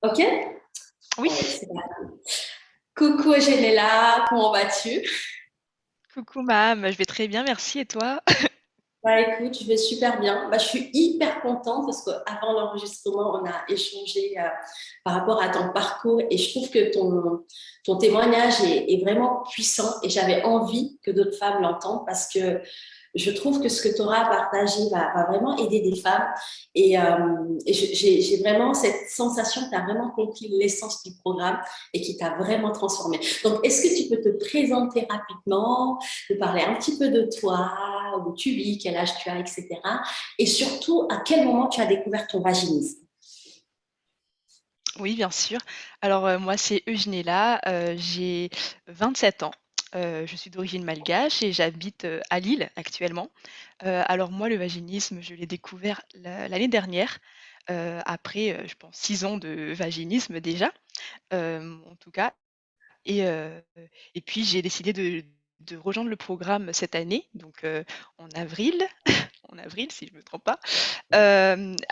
Ok? Oui, Allez, c'est parti. Coucou Genella, comment vas-tu? coucou Mam, je vais très bien, merci. Et toi? Bah écoute, je vais super bien. Bah, je suis hyper contente parce qu'avant l'enregistrement, on a échangé par rapport à ton parcours et je trouve que ton témoignage est vraiment puissant et j'avais envie que d'autres femmes l'entendent parce que je trouve que ce que tu auras partagé va vraiment aider des femmes. Et j'ai vraiment cette sensation que tu as vraiment compris l'essence du programme et qui t'a vraiment transformée. Donc, est-ce que tu peux te présenter rapidement, de parler un petit peu de toi, où tu vis, quel âge tu as, etc. Et surtout, à quel moment tu as découvert ton vaginisme? Oui, bien sûr. Alors, moi, c'est Eugéniela, j'ai 27 ans. Je suis d'origine malgache et j'habite, à Lille actuellement. Alors moi, le vaginisme, je l'ai découvert l'année dernière, après, je pense 6 ans de vaginisme déjà, en tout cas. Et puis j'ai décidé de rejoindre le programme cette année, donc en avril, en avril si je ne me trompe pas.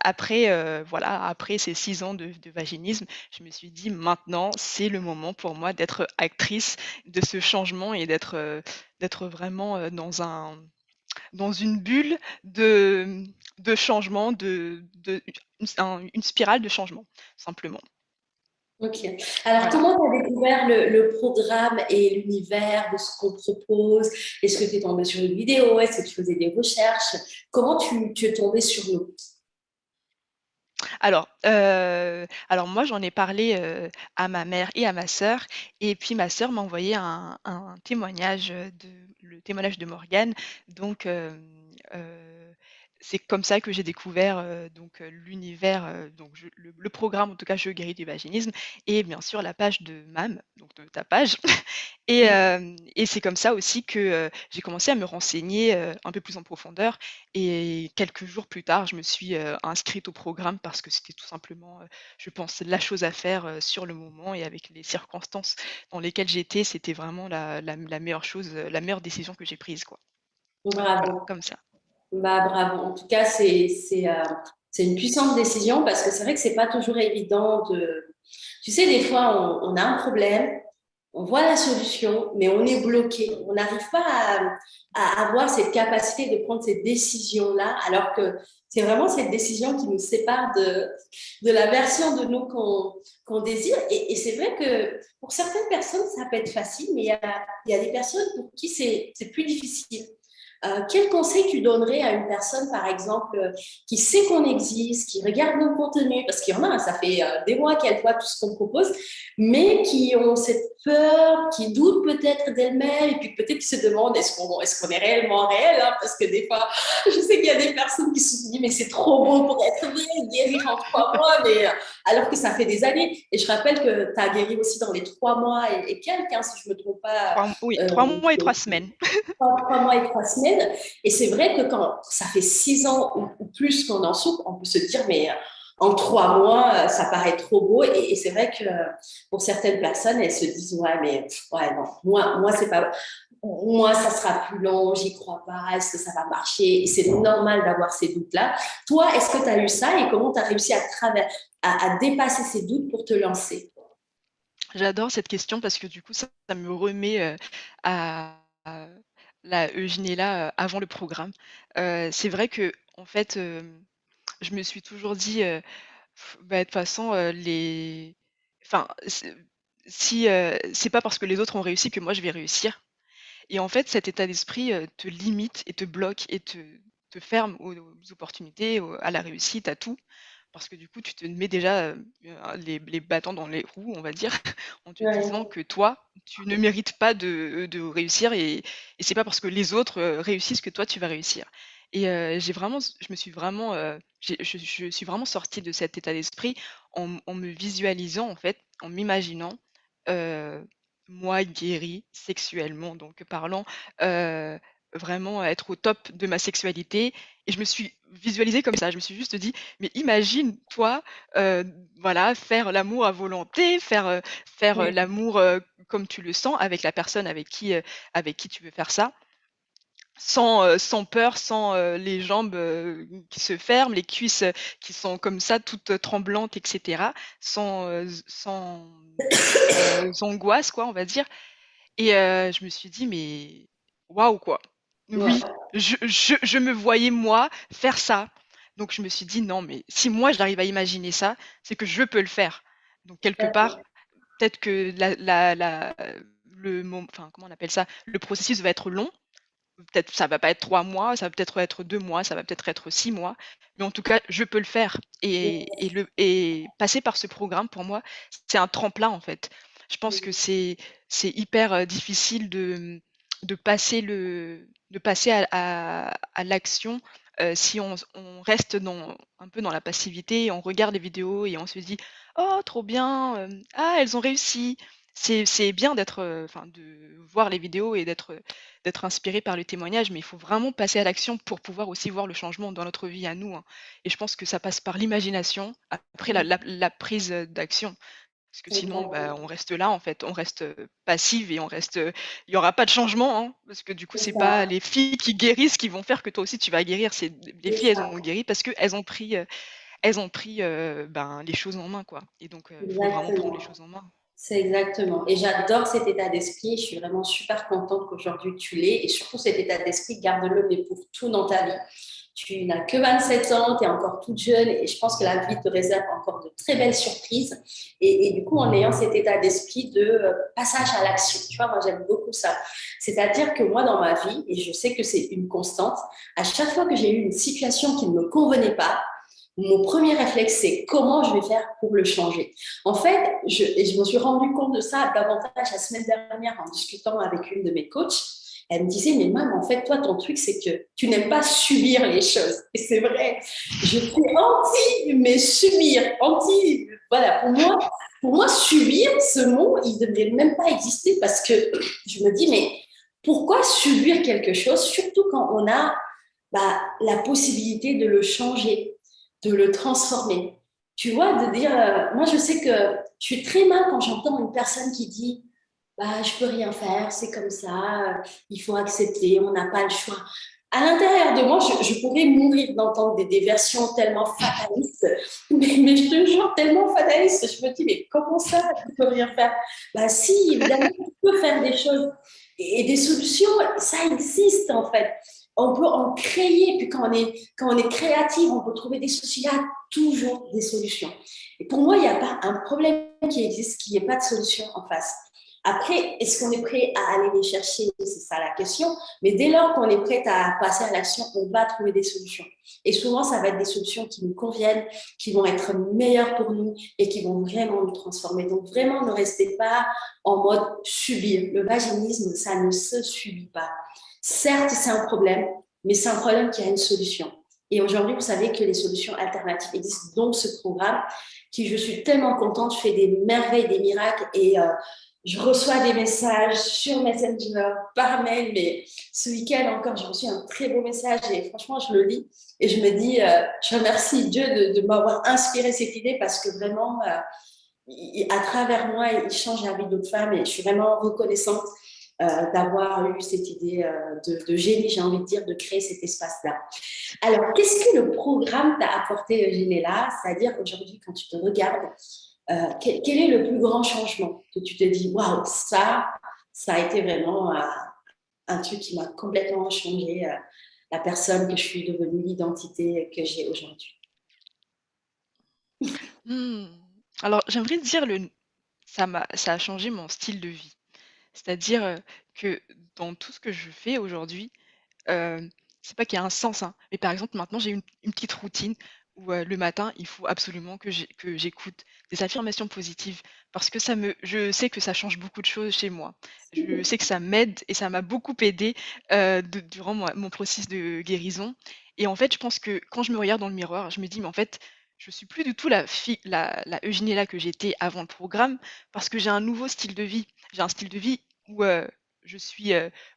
Après, voilà, après ces 6 ans de vaginisme, je me suis dit: «Maintenant, c'est le moment pour moi d'être actrice de ce changement et d'être vraiment, dans une bulle de changement, une spirale de changement, simplement». Ok. Alors, Voilà. comment tu as découvert le programme et l'univers de ce qu'on propose? Est-ce que tu es tombé sur une vidéo? Est-ce que tu faisais des recherches? Comment tu es tombé sur nous? Alors moi, j'en ai parlé, à ma mère et à ma sœur et puis ma sœur m'a envoyé un témoignage, le témoignage de Morgane donc c'est comme ça que j'ai découvert, donc l'univers, donc le programme, en tout cas, Je guéris du vaginisme et bien sûr la page de Mam, donc de ta page et c'est comme ça aussi que, j'ai commencé à me renseigner, un peu plus en profondeur et quelques jours plus tard, je me suis, inscrite au programme parce que c'était tout simplement, je pense, la chose à faire, sur le moment et avec les circonstances dans lesquelles j'étais, c'était vraiment la meilleure chose, la meilleure décision que j'ai prise, quoi. Voilà, Bravo. comme ça. Bah, bravo. En tout cas, c'est une puissante décision parce que c'est vrai que c'est pas toujours évident de. Tu sais, des fois, on a un problème, on voit la solution, mais on est bloqué. On n'arrive pas à avoir cette capacité de prendre cette décision-là, alors que c'est vraiment cette décision qui nous sépare de la version de nous qu'on désire. Et c'est vrai que pour certaines personnes, ça peut être facile, mais il y a des personnes pour qui c'est plus difficile. Quel conseil tu donnerais à une personne, par exemple, qui sait qu'on existe, qui regarde nos contenus, parce qu'il y en a, hein, ça fait des mois qu'elle voit tout ce qu'on propose, mais qui ont cette peur, qui doutent peut-être d'elles-mêmes, et puis peut-être qui se demandent est-ce qu'on est réellement réel, hein, parce que des fois, je sais qu'il y a des personnes qui se disent mais c'est trop beau pour être vrai, guérir en 3 mois, mais alors que ça fait des années. Et je rappelle que tu as guéri aussi dans les 3 mois et quelques, hein, si je ne me trompe pas. 3 mois et 3 semaines. 3 mois et 3 semaines. Et c'est vrai que quand ça fait 6 ans ou plus qu'on en souffre, on peut se dire, mais en 3 mois, ça paraît trop beau. Et c'est vrai que pour certaines personnes, elles se disent, ouais, mais ouais, non, moi c'est pas. Moi, ça sera plus long, j'y crois pas, est-ce que ça va marcher? Et c'est normal d'avoir ces doutes-là. Toi, est-ce que tu as eu ça et comment tu as réussi à dépasser ces doutes pour te lancer? J'adore cette question parce que du coup, ça me remet, à la Eugéniela, avant le programme. C'est vrai que en fait, je me suis toujours dit, bah, de toute façon, enfin, c'est pas parce que les autres ont réussi que moi je vais réussir et en fait, cet état d'esprit, te limite et te bloque et te ferme aux opportunités, à la réussite, à tout. Parce que du coup, tu te mets déjà, les bâtons dans les roues, on va dire, en te disant Ouais. que toi, tu ne mérites pas de réussir et c'est pas parce que les autres, réussissent que toi tu vas réussir. Et je me suis vraiment, je suis vraiment sortie de cet état d'esprit en me visualisant en fait, en m'imaginant, heu, moi guérie sexuellement donc parlant, heu, vraiment être au top de ma sexualité et je me suis visualisée comme ça. Je me suis juste dit: «Mais imagine toi, heu, voilà, faire l'amour à volonté, faire, l'amour, comme tu le sens avec la personne avec qui tu veux faire ça sans peur, sans, les jambes, qui se ferment, les cuisses, qui sont comme ça toutes, tremblantes et cetera, sans angoisse quoi, on va dire et je me suis dit: «Mais waouh quoi!» Ouais, Oui, je me voyais moi faire ça. Donc je me suis dit: «Non mais si moi j'arrive à imaginer ça, c'est que je peux le faire». Donc quelque part, d'accord. peut-être que le enfin comment on appelle ça? Le processus va être long. Peut-être ça va pas être 3 mois, ça va peut-être être 2 mois, ça va peut-être être 6 mois, mais en tout cas, je peux le faire et passer par ce programme pour moi, c'est un tremplin, en fait. Je pense que c'est hyper, difficile de passer à l'action, si on reste un peu dans la passivité, on regarde les vidéos et on se dit: «Oh trop bien, ah elles ont réussi». C'est bien d'être, enfin de voir les vidéos et d'être inspiré par le témoignage, mais il faut vraiment passer à l'action pour pouvoir aussi voir le changement dans notre vie à nous, hein. Et je pense que ça passe par l'imagination, après la prise, d'action. Parce que sinon, bah, Exactement, on reste là, en fait, on reste, passive et on reste, il y aura pas de changement, hein, parce que du coup, c'est c'est pas ça, les filles qui guérissent qui vont faire que toi aussi tu vas guérir. C'est les c'est filles, elles ça, ont guéri parce qu'elles ont pris, ben, les choses en main, quoi. Et donc, il faut vraiment prendre les exactement. choses en main. C'est exactement. Et j'adore cet état d'esprit. Je suis vraiment super contente qu'aujourd'hui tu l'aies. Et surtout, cet état d'esprit, garde-le, mais pour tout dans ta vie. Tu n'as que 27 ans, tu es encore toute jeune et je pense que la vie te réserve encore de très belles surprises. Et du coup, en ayant cet état d'esprit de passage à l'action, tu vois, moi j'aime beaucoup ça. C'est-à-dire que moi, dans ma vie, et je sais que c'est une constante, à chaque fois que j'ai eu une situation qui ne me convenait pas, mon premier réflexe, c'est comment je vais faire pour le changer. En fait, et je me suis rendu compte de ça davantage la semaine dernière en discutant avec une de mes coachs. Elle me disait, mais maman, en fait, toi, ton truc, c'est que tu n'aimes pas subir les choses. Et c'est vrai, je suis anti, mais subir, anti, voilà, pour moi, subir, ce mot, il ne devrait même pas exister parce que je me dis, mais pourquoi subir quelque chose, surtout quand on a la possibilité de le changer, de le transformer. Tu vois, de dire, moi je sais que je suis très mal quand j'entends une personne qui dit, je peux rien faire, c'est comme ça, il faut accepter, on n'a pas le choix. À l'intérieur de moi, je pourrais mourir d'entendre des versions tellement fatalistes, mais je te jure, tellement fatalistes, je me dis, mais comment ça, tu peux rien faire? Bah si, évidemment, tu peux faire des choses. Et des solutions, ça existe en fait. On peut en créer, puis quand on est créatif, on peut trouver des solutions. Il y a toujours des solutions. Et pour moi, il n'y a pas un problème qui existe, qu'il n'y ait pas de solution en face. Après, est-ce qu'on est prêt à aller les chercher? C'est ça la question. Mais dès lors qu'on est prêt à passer à l'action, on va trouver des solutions. Et souvent, ça va être des solutions qui nous conviennent, qui vont être meilleures pour nous et qui vont vraiment nous transformer. Donc, vraiment, ne restez pas en mode subir. Le vaginisme, ça ne se subit pas. Certes, c'est un problème, mais c'est un problème qui a une solution. Et aujourd'hui, vous savez que les solutions alternatives existent, dont ce programme, qui je suis tellement contente, je fais des merveilles, des miracles, et je reçois des messages sur Messenger, par mail, mais ce week-end encore, j'ai reçu un très beau message et franchement, je le lis et je me dis, je remercie Dieu de m'avoir inspiré cette idée parce que vraiment, à travers moi, il change la vie d'autres femmes et je suis vraiment reconnaissante d'avoir eu cette idée de génie, j'ai envie de dire, de créer cet espace-là. Alors, qu'est-ce que le programme t'a apporté, Eugénie-là? C'est-à-dire aujourd'hui, quand tu te regardes, quel est le plus grand changement que tu te dis, waouh, ça a été vraiment un truc qui m'a complètement changé la personne que je suis devenue, l'identité que j'ai aujourd'hui. Mmh. Alors j'aimerais dire ça a changé mon style de vie. C'est-à-dire, que dans tout ce que je fais aujourd'hui, Hem, c'est pas qu'il y a un sens, hein, mais par exemple, maintenant, j'ai une petite routine où, le matin, il faut absolument que j'écoute des affirmations positives parce que je sais que ça change beaucoup de choses chez moi. Je sais que ça m'aide et ça m'a beaucoup aidé durant mon processus de guérison et en fait, je pense que quand je me regarde dans le miroir, je me dis: «Mais en fait, je suis plus du tout la Eugénie-là que j'étais avant le programme parce que j'ai un nouveau style de vie». J'ai un style de vie où, je suis,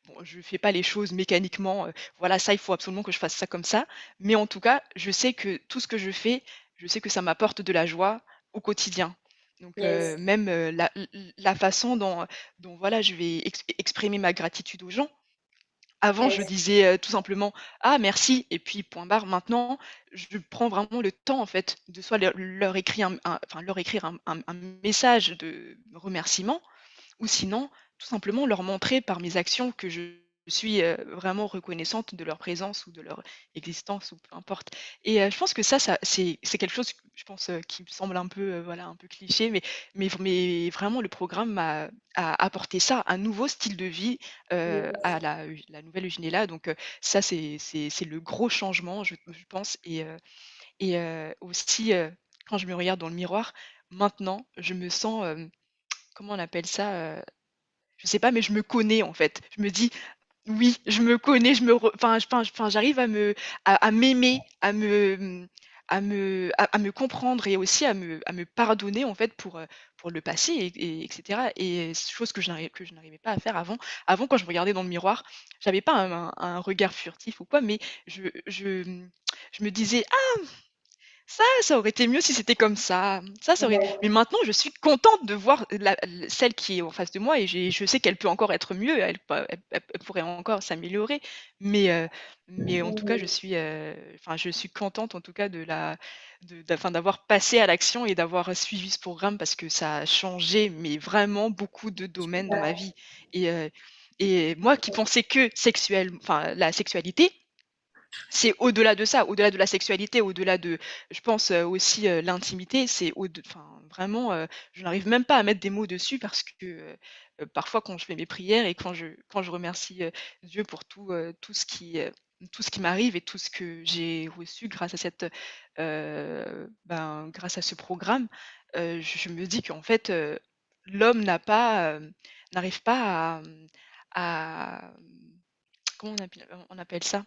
bon, je fais pas les choses mécaniquement, voilà, ça, il faut absolument que je fasse ça comme ça. Mais en tout cas, je sais que tout ce que je fais, je sais que ça m'apporte de la joie au quotidien. Donc, Yes, même, la façon dont voilà, je vais exprimer ma gratitude aux gens, Avant, je Ouais, disais, tout simplement: «Ah merci» et puis point barre. Maintenant, je prends vraiment le temps, en fait, de soit leur écrire un message de remerciement ou sinon, tout simplement leur montrer par mes actions que je suis, vraiment reconnaissante de leur présence ou de leur existence ou peu importe et je pense que ça c'est quelque chose, je pense, qui me semble un peu, voilà, un peu cliché mais vraiment le programme a apporté ça, un nouveau style de vie, à la nouvelle Eugénie-là donc ça c'est le gros changement je pense et aussi, quand je me regarde dans le miroir, maintenant je me sens, comment on appelle ça? Je sais pas, mais je me connais en fait. Je me dis: «Oui, je me connais, je me re» enfin j'arrive à m'aimer, à me comprendre et aussi à me pardonner en fait pour le passé et cetera et chose que je n'arrivais pas à faire avant. Avant quand je me regardais dans le miroir, j'avais pas un regard furtif ou quoi, mais je me disais: ça aurait été mieux si c'était comme ça. Ça aurait ouais, mais maintenant je suis contente de voir celle qui est en face de moi et je sais qu'elle peut encore être mieux, elle pourrait encore s'améliorer. Mais, mais en tout cas mhm, enfin je suis contente en tout cas d'avoir passé à l'action et d'avoir suivi ce programme parce que ça a changé, mais vraiment beaucoup de domaines dans ma ouais, vie. Et et moi qui pensais que la sexualité c'est au-delà de ça, au-delà de la sexualité, au-delà de je pense, aussi, l'intimité, c'est au de enfin vraiment, je n'arrive même pas à mettre des mots dessus parce que, parfois quand je fais mes prières et quand je remercie, Dieu pour tout ce qui m'arrive et tout ce que j'ai reçu grâce à grâce à ce programme, je me dis qu'en fait, l'homme n'arrive pas à comment on appelle ça?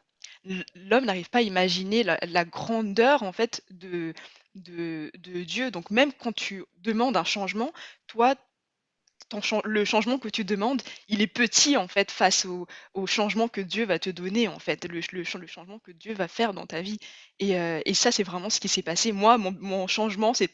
L'homme n'arrive pas à imaginer la grandeur en fait de Dieu. Donc même quand tu demandes un changement, toi, le changement que tu demandes, il est petit en fait face au changement que Dieu va te donner en fait, le changement que Dieu va faire dans ta vie et ça, c'est vraiment ce qui s'est passé. Moi, mon changement, c'est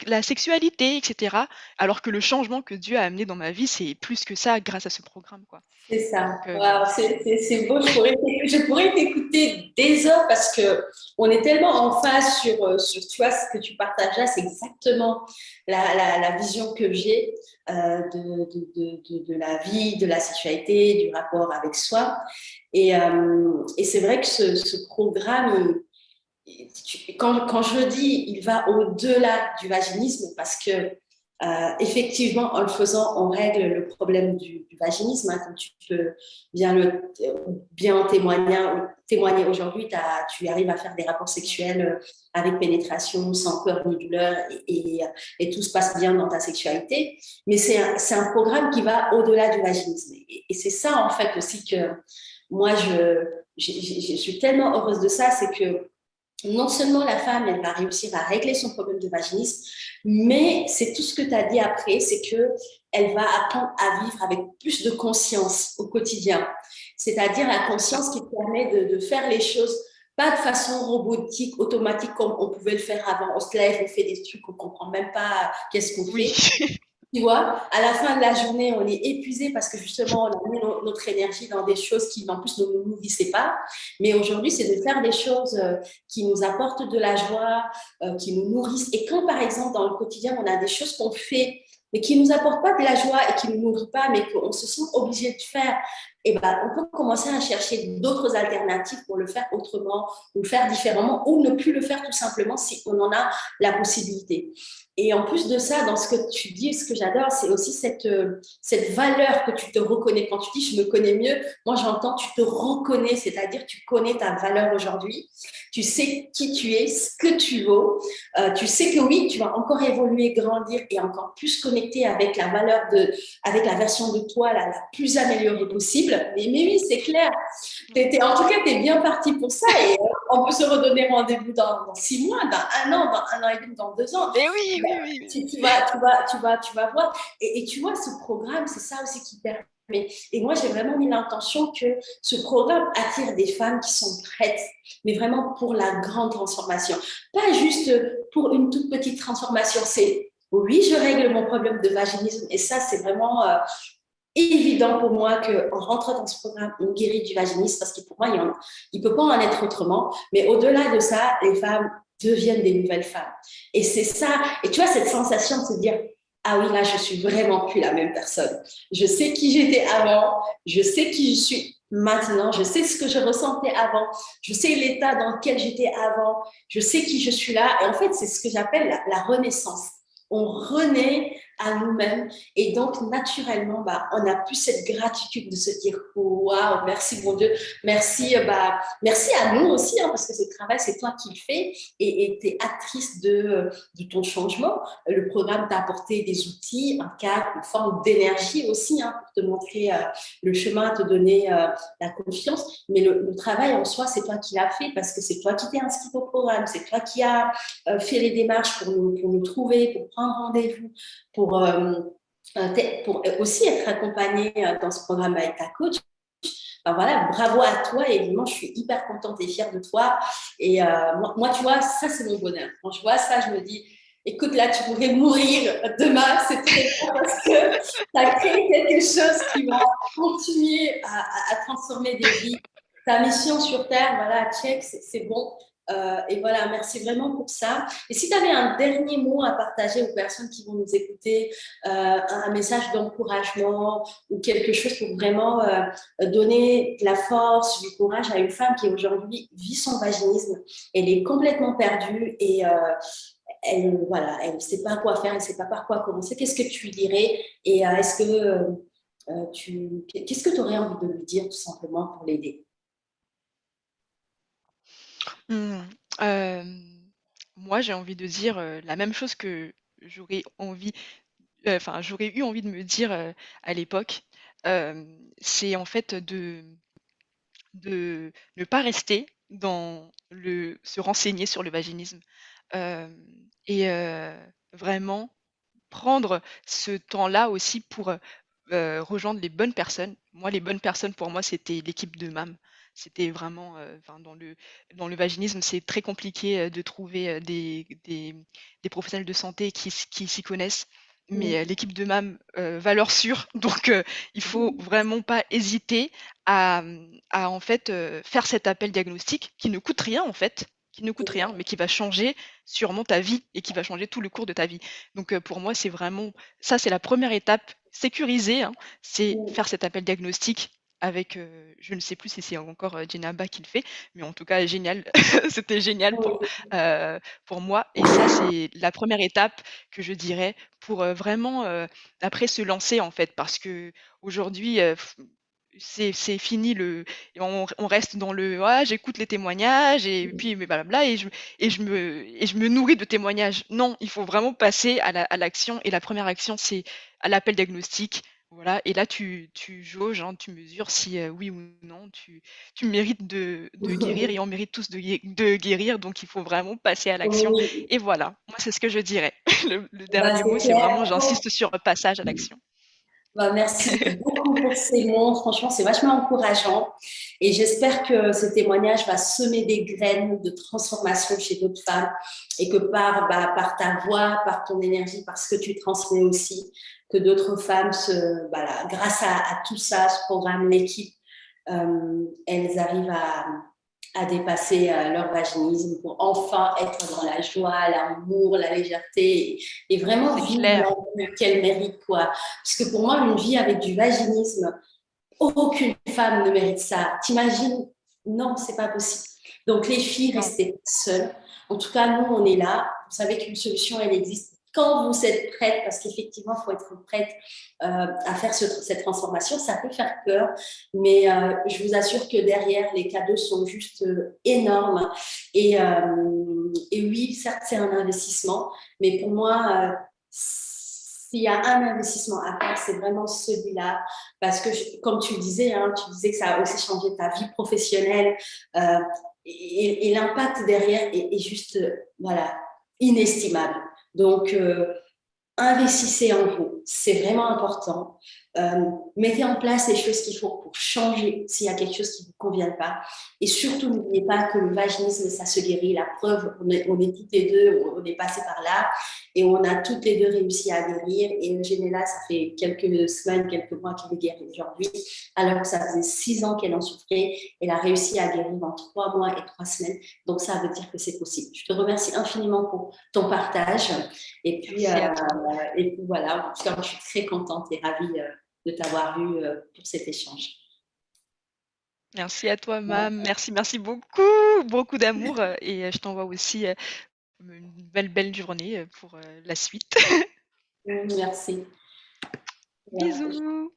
la sexualité et cetera, alors que le changement que Dieu a amené dans ma vie, c'est plus que ça grâce à ce programme, quoi. c'est ça. Donc Waouh, c'est beau. Je pourrais t'écouter des heures parce que on est tellement en phase tu vois, ce que tu partages là, c'est exactement la vision que j'ai de la vie, de la sexualité, du rapport avec soi. Et c'est vrai que ce programme, quand je le dis, il va au-delà du vaginisme parce que effectivement, en le faisant, on règle le problème du vaginisme, hein, comme tu peux bien témoigner aujourd'hui. Tu arrives à faire des rapports sexuels avec pénétration, sans peur ni douleur, et tout se passe bien dans ta sexualité. Mais c'est un programme qui va au-delà du vaginisme. Et c'est ça, en fait, aussi que moi, je suis tellement heureuse de ça, c'est que non seulement la femme, elle va réussir à régler son problème de vaginisme, mais c'est tout ce que tu as dit après, c'est que elle va apprendre à vivre avec plus de conscience au quotidien. C'est-à-dire la c'est ça. conscience qui permet de faire les choses pas de façon robotique, automatique comme on pouvait le faire avant. On se lève, on fait des trucs, on comprend même pas qu'est-ce qu'on Oui, fait. Tu vois, à la fin de la journée, on est épuisé parce que justement, on a mis notre énergie dans des choses qui, en plus, ne nous nourrissaient pas. Mais aujourd'hui, c'est de faire des choses qui nous apportent de la joie, qui nous nourrissent. Et quand, par exemple, dans le quotidien, on a des choses qu'on fait, mais qui ne nous apportent pas de la joie et qui ne nous nourrissent pas, mais qu'on se sent obligé de faire, et ben, on peut commencer à chercher d'autres alternatives pour le faire autrement, ou le faire différemment, ou ne plus le faire tout simplement si on en a la possibilité. Et en plus de ça, dans ce que tu dis, ce que j'adore, c'est aussi cette valeur que tu te reconnais. Quand tu dis je me connais mieux, moi j'entends tu te reconnais, c'est-à-dire tu connais ta valeur aujourd'hui, tu sais qui tu es, ce que tu vaux, tu sais que oui, tu vas encore évoluer, grandir et encore plus connecter avec la valeur avec la version de toi la plus améliorée possible. Mais oui, c'est clair. En tout cas, tu es bien parti pour ça et on peut se redonner rendez-vous dans 6 mois, dans un an et demi, dans 2 ans. mais oui, oui, oui, oui. Tu vas voir. Et tu vois, ce programme, c'est ça aussi qui permet. Et moi, j'ai vraiment mis l'intention que ce programme attire des femmes qui sont prêtes, mais vraiment pour la grande transformation. Pas juste pour une toute petite transformation. C'est oui, je règle mon problème de vaginisme. Et ça, c'est vraiment évident pour moi qu'en rentrant dans ce programme, on guérit du vaginisme parce que pour moi, il peut pas en être autrement. Mais au-delà de ça, les femmes deviennent des nouvelles femmes. Et c'est ça. Et tu vois, cette sensation de se dire, ah oui, là, je suis vraiment plus la même personne. Je sais qui j'étais avant, je sais qui je suis maintenant, je sais ce que je ressentais avant, je sais l'état dans lequel j'étais avant, je sais qui je suis là. Et en fait, c'est ce que j'appelle la renaissance. On renaît à nous-mêmes et donc naturellement, bah, on n'a plus cette gratitude de se dire waouh, merci mon Dieu, merci, merci à nous aussi hein, parce que ce travail c'est toi qui le fais et tu es actrice de ton changement. Le programme t'a apporté des outils, un cadre, une forme d'énergie aussi hein, pour te montrer le chemin, te donner la confiance. Mais le travail en soi, c'est toi qui l'as fait parce que c'est toi qui t'es inscrit au programme, c'est toi qui as fait les démarches pour nous trouver, pour prendre rendez-vous, pour aussi être accompagné dans ce programme avec ta coach. Enfin, voilà, bravo à toi et vraiment, je suis hyper contente et fière de toi. Et moi, tu vois, ça, c'est mon bonheur. Quand je vois ça, je me dis, écoute, là, tu pourrais mourir demain, c'est très bon parce que tu as créé quelque chose qui va continuer à transformer des vies. Ta mission sur Terre, voilà, check, c'est bon. Et voilà, merci vraiment pour ça. Et si tu avais un dernier mot à partager aux personnes qui vont nous écouter, un message d'encouragement ou quelque chose pour vraiment donner de la force, du courage à une femme qui aujourd'hui vit son vaginisme, elle est complètement perdue et elle voilà, elle ne sait pas quoi faire, elle ne sait pas par quoi commencer. Qu'est-ce que tu lui dirais et est-ce que qu'est-ce que tu aurais envie de lui dire tout simplement pour l'aider? Mmh, moi, j'ai envie de dire, la même chose que j'aurais envie j'aurais eu envie de me dire, à l'époque. C'est en fait de ne pas rester dans le se renseigner sur le vaginisme, hem et vraiment prendre ce temps-là aussi pour, rejoindre les bonnes personnes. Moi, les bonnes personnes pour moi, c'était l'équipe de MAM. C'était vraiment, enfin dans le vaginisme, c'est très compliqué, de trouver, des professionnels de santé qui s'y connaissent. Mais, l'équipe de MAM, valeur sûre, donc il faut vraiment pas hésiter à en fait, faire cet appel diagnostic qui ne coûte rien en fait, qui ne coûte rien, mais qui va changer sûrement ta vie et qui va changer tout le cours de ta vie. Donc, pour moi, c'est vraiment ça, c'est la première étape sécurisée, hein, c'est faire cet appel diagnostic avec, je ne sais plus si c'est encore, Djenaba qui le fait, mais en tout cas génial, c'était génial pour moi et ça, c'est la première étape que je dirais pour, vraiment, après se lancer, en fait. Parce qu'aujourd'hui, c'est fini on reste dans le: «Ah, j'écoute les témoignages et puis mais blablabla et je me nourris de témoignages». Non, il faut vraiment passer à l'action et la première action, c'est à l'appel diagnostic. Voilà et là tu jauges, hein, tu mesures si, oui ou non tu mérites de guérir et on mérite tous de guérir donc il faut vraiment passer à l'action Oui, et voilà. Moi, c'est ce que je dirais. Le bah, dernier mot, c'est c'est clair. vraiment j'insiste sur le passage à l'action. Bah, merci beaucoup pour ces mots. Franchement, c'est vachement encourageant. Et j'espère que ce témoignage va semer des graines de transformation chez d'autres femmes et que par ta voix, par ton énergie, par ce que tu transmets aussi, que d'autres femmes, voilà, grâce à tout ça, ce programme, l'équipe, elles arrivent à dépasser leur vaginisme pour enfin être dans la joie, l'amour, la légèreté et vraiment C'est vivre clair. la vie qu'elles méritent, quoi. Parce que pour moi, une vie avec du vaginisme, aucune femme ne mérite ça. T'imagines? Non, c'est pas possible. Donc les filles, Non. restez pas seules. En tout cas, nous, on est là. Vous savez qu'une solution, elle existe quand vous êtes prête, parce qu'effectivement, il faut être prête à faire cette transformation. Ça peut faire peur, mais je vous assure que derrière, les cadeaux sont juste énormes. Et oui, certes, c'est un investissement, mais pour moi, s'il y a un investissement à faire, c'est vraiment celui-là. Parce que, comme tu le disais, hein, tu disais que ça a aussi changé ta vie professionnelle. Euh, et l'impact derrière est juste, voilà, inestimable. Donc, investissez en vous, c'est vraiment important. Mettez en place les choses qu'il faut pour changer s'il y a quelque chose qui ne vous convient pas. Et surtout, n'oubliez pas que le vaginisme, ça se guérit. La preuve, on est toutes les deux, on est passé par là et on a toutes les deux réussi à guérir. Et Eugénie, ça fait quelques semaines, quelques mois qu'elle est guérie aujourd'hui, alors que ça faisait 6 ans qu'elle en souffrait. Elle a réussi à guérir en 3 mois et 3 semaines. Donc, ça veut dire que c'est possible. Je te remercie infiniment pour ton partage. Et puis, Merci à toi. voilà, en tout cas, je suis très contente et ravie de t'avoir eu pour cet échange. Merci à toi, Mam. Merci, merci beaucoup, beaucoup d'amour, et je t'envoie aussi, une belle journée, pour, la suite. Merci. Voilà. Bisous.